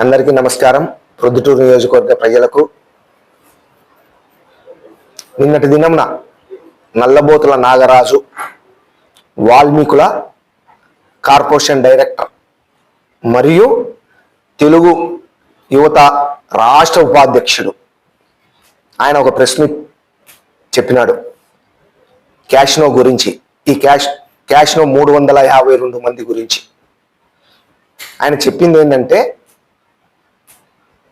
అందరికీ నమస్కారం. ప్రొద్దుటూరు నియోజకవర్గ ప్రజలకు నిన్నటి దినంన నల్లబోతుల నాగరాజు వాల్మీకుల కార్పొరేషన్ డైరెక్టర్ మరియు తెలుగు యువత రాష్ట్ర ఉపాధ్యక్షుడు ఆయన ఒక ప్రెస్ మీట్ చెప్పినాడు క్యాష్నో గురించి. ఈ క్యాష్నో 352 మంది గురించి ఆయన చెప్పింది ఏంటంటే,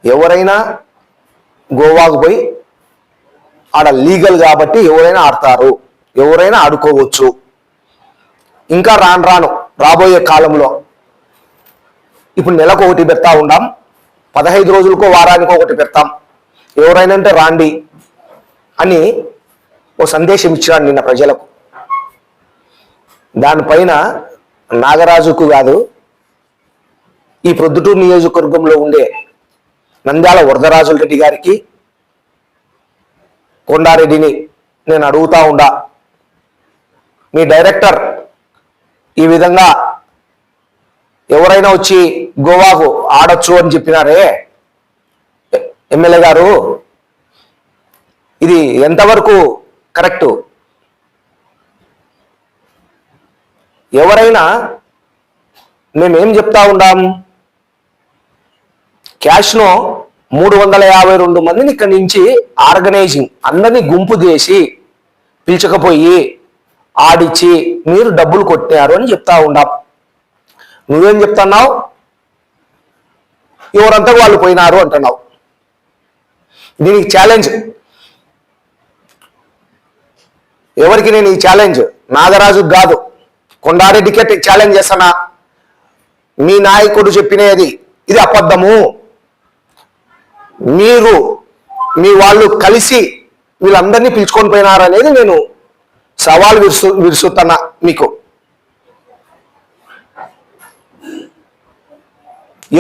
ఎవరైనా గోవాకు పోయి ఆడ లీగల్ కాబట్టి ఎవరైనా ఆడతారు, ఎవరైనా ఆడుకోవచ్చు. ఇంకా రాను రాబోయే కాలంలో ఇప్పుడు నెలకు ఒకటి పెడతా ఉండాం, 15 రోజులకో వారానికో ఒకటి పెడతాం, ఎవరైనా అంటే రాండి అని ఓ సందేశం ఇచ్చినాడు నిన్న ప్రజలకు. దానిపైన నాగరాజుకు కాదు, ఈ ప్రొద్దుటూరు నియోజకవర్గంలో ఉండే నంద్యాల వరదరాజుల రెడ్డి గారికి, కొండారెడ్డిని నేను అడుగుతా ఉండా, మీ డైరెక్టర్ ఈ విధంగా ఎవరైనా వచ్చి గోవాకు ఆడొచ్చు అని చెప్పినారే ఎమ్మెల్యే గారు, ఇది ఎంతవరకు కరెక్టు? ఎవరైనా మేమేం చెప్తా ఉండాం, క్యాష్నో 352 మందిని ఇక్కడి నుంచి ఆర్గనైజింగ్ అందరినీ గుంపు చేసి పిలిచకపోయి ఆడిచ్చి మీరు డబ్బులు కొట్టారు అని చెప్తా ఉండాం. నువ్వేం చెప్తున్నావు? ఎవరంతా వాళ్ళు పోయినారు అంటున్నావు. దీనికి ఛాలెంజ్ ఎవరికి? నేను ఈ ఛాలెంజ్ నాగరాజుకు కాదు, కొండారెడ్డికే ఛాలెంజ్ చేస్తానా. మీ నాయకుడు చెప్పినది ఇది అబద్ధము, మీరు మీ వాళ్ళు కలిసి వీళ్ళందరినీ పిలుచుకొని పోయినారనేది నేను సవాల్ విరుస్తున్నా మీకు.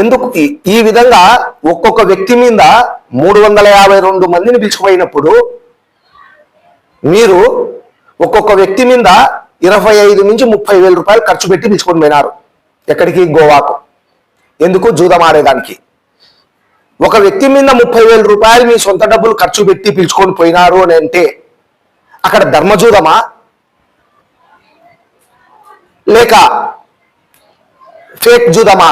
ఎందుకు ఈ విధంగా ఒక్కొక్క వ్యక్తి మీద 352 మందిని పిలుచుకుపోయినప్పుడు మీరు ఒక్కొక్క వ్యక్తి మీద 25 నుంచి 30 వేల రూపాయలు ఖర్చు పెట్టి పిలుచుకొని పోయినారు. ఎక్కడికి? గోవాకు. ఎందుకు? జూదం ఆడేదానికి. ఒక వ్యక్తి మీద 30,000 రూపాయలు మీ సొంత డబ్బులు ఖర్చు పెట్టి పిలుచుకొని పోయినారు అని అంటే అక్కడ ధర్మజూదమా లేక ఫేక్ జూదమా?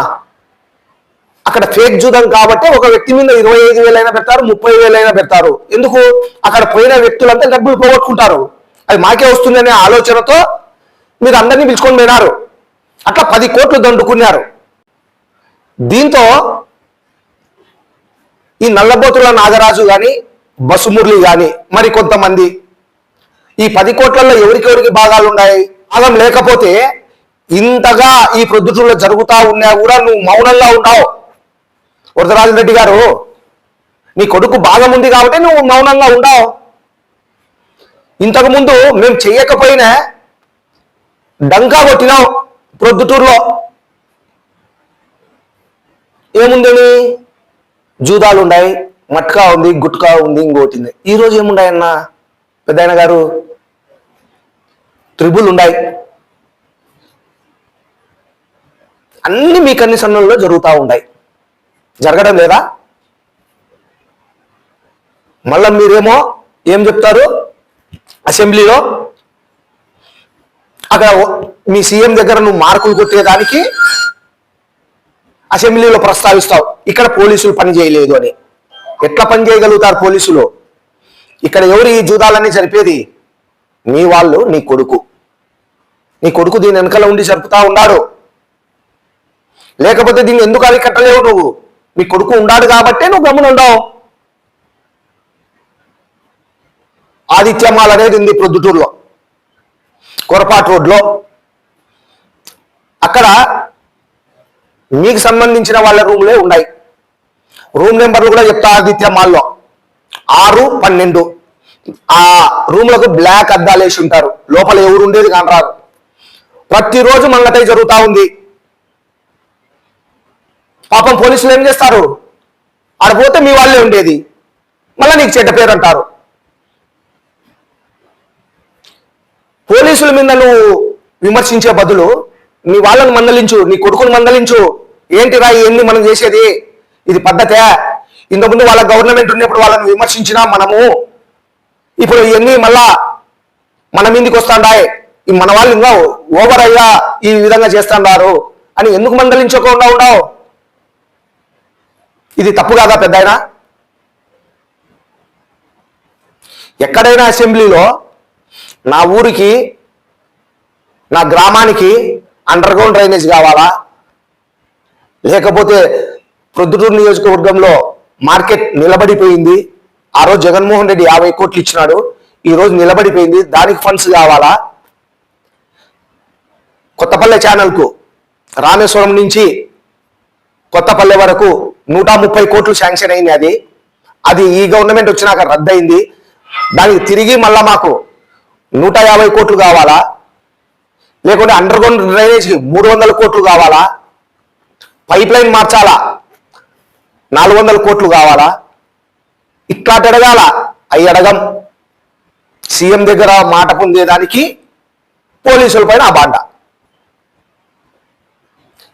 అక్కడ ఫేక్ జూదం కాబట్టి ఒక వ్యక్తి మీద 25,000 అయినా పెడతారు, 30,000 అయినా పెడతారు. ఎందుకు? అక్కడ పోయిన వ్యక్తులంతా డబ్బులు పోగొట్టుకుంటారు, అది మాకే వస్తుందనే ఆలోచనతో మీరు అందరినీ పిలుచుకొని పోయినారు. అట్లా 10 కోట్లు దండుకున్నారు. దీంతో ఈ నల్లబోతుల నాగరాజు కానీ, బసుమురళి కానీ, మరి కొంతమంది ఈ 10 కోట్లలో ఎవరికెవరికి భాగాలు ఉన్నాయి? భాగం లేకపోతే ఇంతగా ఈ ప్రొద్దుటూరులో జరుగుతా ఉన్నా కూడా నువ్వు మౌనంగా ఉన్నావు. వరదరాజు రెడ్డి గారు, నీ కొడుకు భాగం ఉంది కాబట్టి నువ్వు మౌనంగా ఉన్నావు. ఇంతకుముందు మేము చెయ్యకపోయినా డంకా కొట్టినావు ప్రొద్దుటూరులో. ఏముందని? జూదాలు ఉన్నాయి, మట్కా ఉంది, గుట్కా ఉంది, ఇంకోటింది. ఈరోజు ఏముండాయన్నా పెద్దాయన గారు? త్రిబుల్ ఉన్నాయి. అన్ని మీ కన్నిసన్నుల్లో జరుగుతూ ఉంటాయి, జరగడం లేదా? మళ్ళా మీరేమో ఏం చెప్తారు అసెంబ్లీలో? అక్కడ మీ సీఎం దగ్గర నువ్వు మార్కులు కొట్టేదానికి అసెంబ్లీలో ప్రస్తావిస్తావు, ఇక్కడ పోలీసులు పని చేయలేదు అని. ఎట్లా పని చేయగలుగుతారు పోలీసులు? ఇక్కడ ఎవరు ఈ జూదాలన్నీ జరిపేది? మీ వాళ్ళు, నీ కొడుకు. నీ కొడుకు దీని వెనకాల ఉండి జరుపుతా ఉన్నాడు. లేకపోతే దీన్ని ఎందుకు అరికట్టలేవు నువ్వు? మీ కొడుకు ఉన్నాడు కాబట్టే నువ్వు గమ్మున ఉండవు. ఆదిత్యమాల్ అనేది ఉంది ప్రొద్దుటూరులో, కొరపాటు రోడ్లో. అక్కడ మీకు సంబంధించిన వాళ్ళ రూమ్లే ఉన్నాయి. రూమ్ నెంబర్లు కూడా చెప్తా. ఆదిత్యమాల్లో 6, 12 ఆ రూమ్లకు బ్లాక్ అద్దాలు వేసి ఉంటారు, లోపల ఎవరు ఉండేది కానరాదు. ప్రతిరోజు మంగటై జరుగుతూ ఉంది. పాపం పోలీసులు ఏం చేస్తారు? ఆడపోతే మీ వాళ్ళే ఉండేది, మళ్ళీ నీకు చెడ్డ పేరు అంటారు. పోలీసుల మీద నువ్వు విమర్శించే బదులు నీ వాళ్ళని మందలించు, నీ కొడుకుని మందలించు. ఏంటిరా ఇవన్నీ మనం చేసేది? ఇది పద్ధతే? ఇంతకుముందు వాళ్ళ గవర్నమెంట్ ఉన్నప్పుడు వాళ్ళని విమర్శించినా మనము, ఇప్పుడు ఇవన్నీ మళ్ళా మన మీదకి వస్తాండాయి, మన వాళ్ళు ఇంకా ఓవర్ అయ్యా ఈ విధంగా చేస్తాండారు అని ఎందుకు మందలించకుండా ఉండవు? ఇది తప్పు కాదా పెద్ద ఆయన? ఎక్కడైనా అసెంబ్లీలో నా ఊరికి, నా గ్రామానికి అండర్ గ్రౌండ్ డ్రైనేజ్ కావాలా, లేకపోతే ప్రొద్దుటూరు నియోజకవర్గంలో మార్కెట్ నిలబడిపోయింది, ఆ రోజు జగన్మోహన్ రెడ్డి 50 కోట్లు ఇచ్చినాడు, ఈ రోజు నిలబడిపోయింది, దానికి ఫండ్స్ కావాలా, కొత్తపల్లె ఛానల్కు రామేశ్వరం నుంచి కొత్తపల్లె వరకు 130 కోట్లు శాంక్షన్ అయింది, అది ఈ గవర్నమెంట్ వచ్చినాక రద్దయింది, దానికి తిరిగి మళ్ళా మాకు 150 కోట్లు కావాలా, లేకుంటే అండర్ గ్రౌండ్ డ్రైనేజ్కి 300 కోట్లు కావాలా, పైప్ లైన్ మార్చాలా 400 కోట్లు కావాలా? ఇట్లా అడగాల, అవి అడగం. సీఎం దగ్గర మాట పొందేదానికి పోలీసుల పైన ఆ బాండ.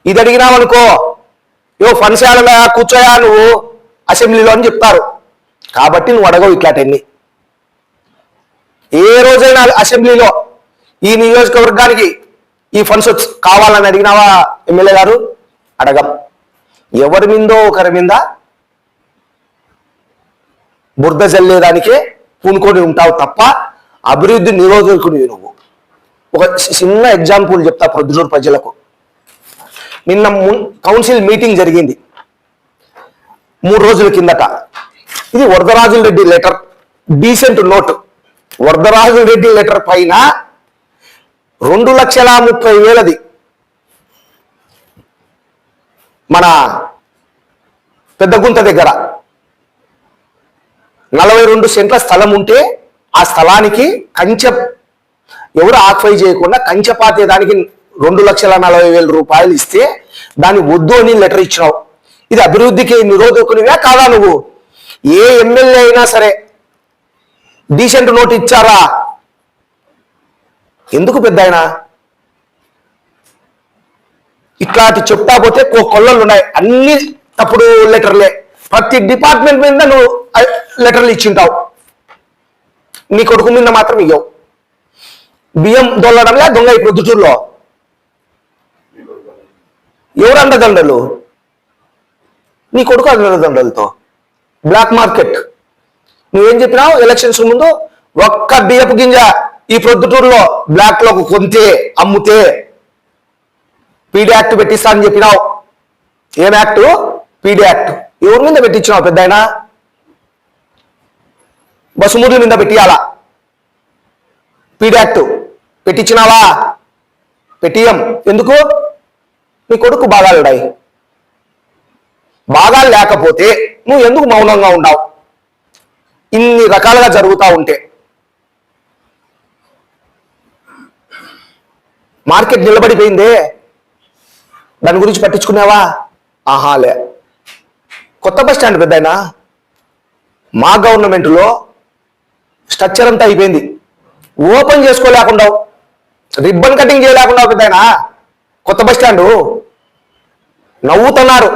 ఇది అడిగినామనుకో, ఫండ్స్ ఏడగా కూర్చోయా నువ్వు అసెంబ్లీలో అని చెప్తారు. కాబట్టి నువ్వు అడగవు ఇట్లాంటివన్నీ. ఏ రోజైనా అసెంబ్లీలో ఈ నియోజకవర్గానికి ఈ ఫండ్స్ కావాలని అడిగినావా ఎమ్మెల్యే గారు? అడగం. ఎవరి మీందో ఒకరి మీద బురద జల్లేదానికే పూనుకొని ఉంటావు తప్ప అభివృద్ధి నిరోధకుడివి నువ్వు. ఒక చిన్న ఎగ్జాంపుల్ చెప్తా ప్రొద్దుటూరు ప్రజలకు. నిన్న కౌన్సిల్ మీటింగ్ జరిగింది 3 రోజుల కిందట. ఇది Varadarajula Reddy letter, decent note. Varadarajula Reddy letter పైన 2,30,000 మన పెద్దగుంట దగ్గర 42 సెంట్ల స్థలం ఉంటే ఆ స్థలానికి కంచె ఎవరు ఆక్యుపై చేయకుండా కంచె పాతేదానికి 2,40,000 రూపాయలు ఇస్తే దాన్ని వద్దు అని లెటర్ ఇచ్చినావు. ఇది అభివృద్ధికి నిరోధకునివే కాదా నువ్వు? ఏ ఎమ్మెల్యే అయినా సరే డీసెంట్ నోట్ ఇచ్చారా? ఎందుకు పెద్ద ఆయన ఇట్లాంటి చెప్తా పోతే కొల్లలు ఉన్నాయి. అన్ని తప్పుడు లెటర్లే. ప్రతి డిపార్ట్మెంట్ మీద నువ్వు లెటర్లు ఇచ్చింటావు, నీ కొడుకు మీద మాత్రం ఇవ్వవు. బియ్యం దొల్లడంలే దొంగ ఈ ప్రొద్దుటూరులో. ఎవరు అండదండలు? నీ కొడుకు అండదండలతో బ్లాక్ మార్కెట్. నువ్వేం చెప్పినావు ఎలక్షన్స్ ముందు? ఒక్క బియ్యపు గింజ ఈ ప్రొద్దుటూరులో బ్లాక్ లో కొంతే అమ్ముతే పీడీ యాక్ట్ పెట్టిస్తా అని చెప్పినావు. ఏం యాక్ట్? PD act. ఎవరి మీద పెట్టించినావు పెద్ద ఆయన? బసుమూర్ల మీద పెట్టియాలా? PD act పెట్టించినావా? పెట్టియం. ఎందుకు? నీ కొడుకు బాగాలున్నాయి. బాగాలు లేకపోతే నువ్వు ఎందుకు మౌనంగా ఉన్నావు? ఇన్ని రకాలుగా జరుగుతూ ఉంటే మార్కెట్ నిలబడిపోయిందే, దాని గురించి పట్టించుకున్నావా? ఆహాలే. కొత్త బస్ స్టాండ్ పెద్దయినా మా గవర్నమెంట్లో స్ట్రక్చర్ అంతా అయిపోయింది, ఓపెన్ చేసుకోలేకుండా, రిబ్బన్ కటింగ్ చేయలేకుండా పెద్దయినా కొత్త బస్ స్టాండు. నవ్వుతున్నారు.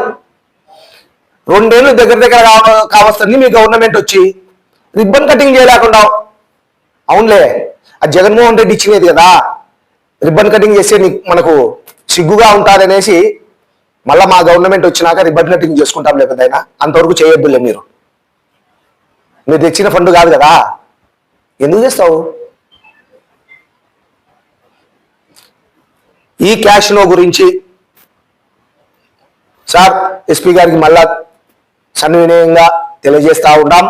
2 ఏళ్ళు దగ్గర కావస్తుంది మీ గవర్నమెంట్ వచ్చి, రిబ్బన్ కటింగ్ చేయలేకుండా. అవునులే, అది జగన్మోహన్ రెడ్డి ఇచ్చినది కదా, రిబ్బన్ కటింగ్ చేస్తే మనకు సిగ్గుగా ఉంటారనేసి మళ్ళీ మా గవర్నమెంట్ వచ్చినాక రిబ్బన్ కటింగ్ చేసుకుంటాం లేకపోతే అంతవరకు చేయొద్దులే. మీరు తెచ్చిన ఫండ్ కాదు కదా, ఎందుకు చేస్తావు? ఈ క్యాష్నో గురించి సార్ ఎస్పీ గారికి మళ్ళా సన్వినయంగా తెలియజేస్తా ఉన్నాం.